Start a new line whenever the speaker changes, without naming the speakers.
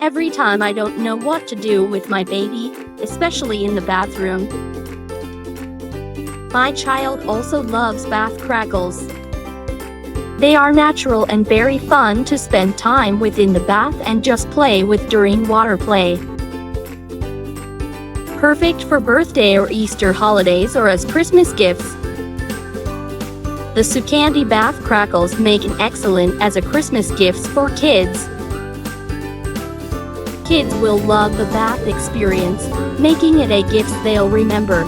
every time I don't know what to do with my baby, especially in the bathroom. My child also loves Batch Crackles. They are natural and very fun to spend time with in the bath and just play with during water play. Perfect for birthday or Easter holidays or as Christmas gifts. The SWCANDY Batch Crackles make an excellent as a Christmas gifts for kids. Kids will love the bath experience, making it a gift they'll remember.